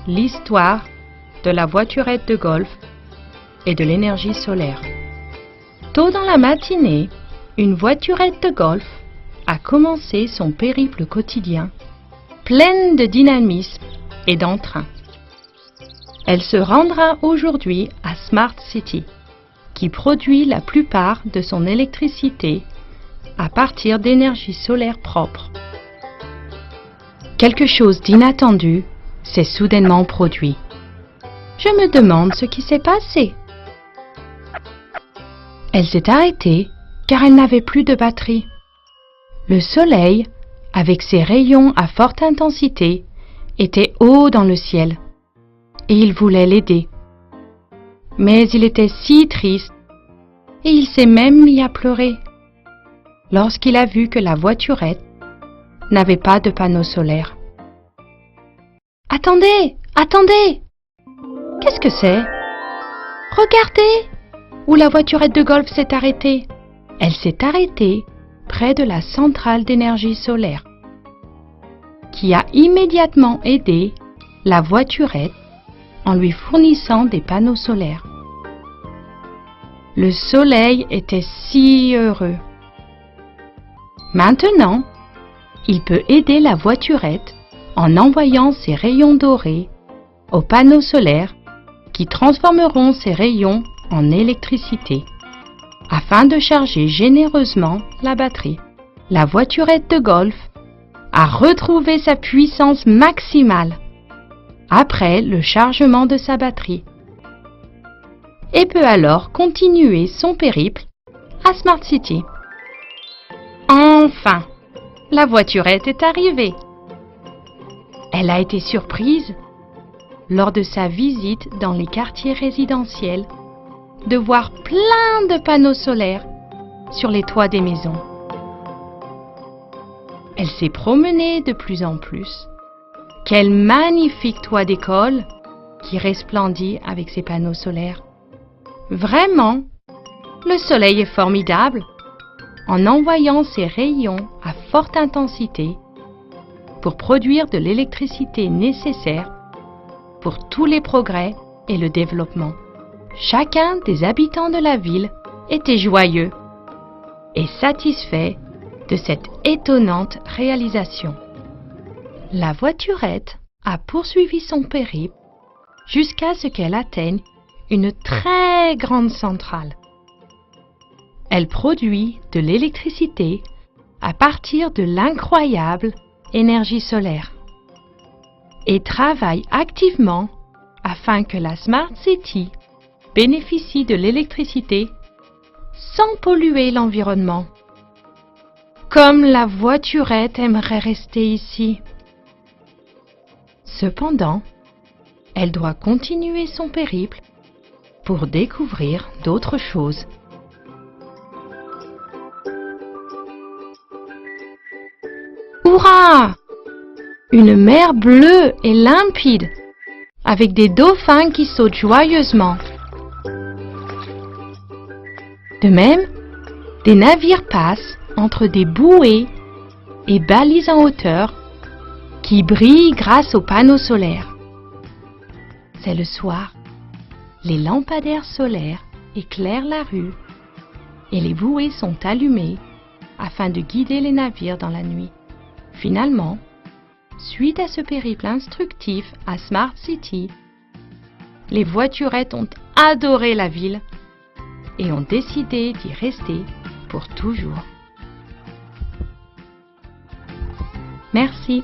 l'histoire de la voiturette de golf et de l'énergie solaire. Tôt dans la matinée, une voiturette de golf a commencé son périple quotidien, pleine de dynamisme et d'entrain. Elle se rendra aujourd'hui à Smart City, qui produit la plupart de son électricité à partir d'énergie solaire propre. Quelque chose d'inattendu s'est soudainement produit. Je me demande ce qui s'est passé. Elle s'est arrêtée car elle n'avait plus de batterie. Le soleil, avec ses rayons à forte intensité, était haut dans le ciel et il voulait l'aider. Mais il était si triste et il s'est même mis à pleurer lorsqu'il a vu que la voiturette n'avait pas de panneau solaire. « Attendez, attendez! Qu'est-ce que c'est? Regardez où la voiturette de golf s'est arrêtée. Elle s'est arrêtée près de la centrale d'énergie solaire, qui a immédiatement aidé la voiturette en lui fournissant des panneaux solaires. Le soleil était si heureux. Maintenant, il peut aider la voiturette en envoyant ses rayons dorés aux panneaux solaires qui transformeront ces rayons en électricité afin de charger généreusement la batterie. La voiturette de golf a retrouvé sa puissance maximale après le chargement de sa batterie et peut alors continuer son périple à Smart City. Enfin, la voiturette est arrivée. Elle a été surprise, lors de sa visite dans les quartiers résidentiels, de voir plein de panneaux solaires sur les toits des maisons. Elle s'est promenée de plus en plus. Quel magnifique toit d'école qui resplendit avec ses panneaux solaires. Vraiment, le soleil est formidable en envoyant ses rayons à forte intensité pour produire de l'électricité nécessaire pour tous les progrès et le développement. Chacun des habitants de la ville était joyeux et satisfait de cette étonnante réalisation. La voiturette a poursuivi son périple jusqu'à ce qu'elle atteigne une très grande centrale. Elle produit de l'électricité à partir de l'incroyable énergie solaire et travaille activement afin que la Smart City bénéficie de l'électricité sans polluer l'environnement. Comme la voiturette aimerait rester ici. Cependant, elle doit continuer son périple pour découvrir d'autres choses. Hurrah! Une mer bleue et limpide, avec des dauphins qui sautent joyeusement. De même, des navires passent entre des bouées et balises en hauteur qui brillent grâce aux panneaux solaires. C'est le soir. Les lampadaires solaires éclairent la rue et les bouées sont allumées afin de guider les navires dans la nuit. Finalement, suite à ce périple instructif à Smart City, les voiturettes ont adoré la ville et ont décidé d'y rester pour toujours. Merci.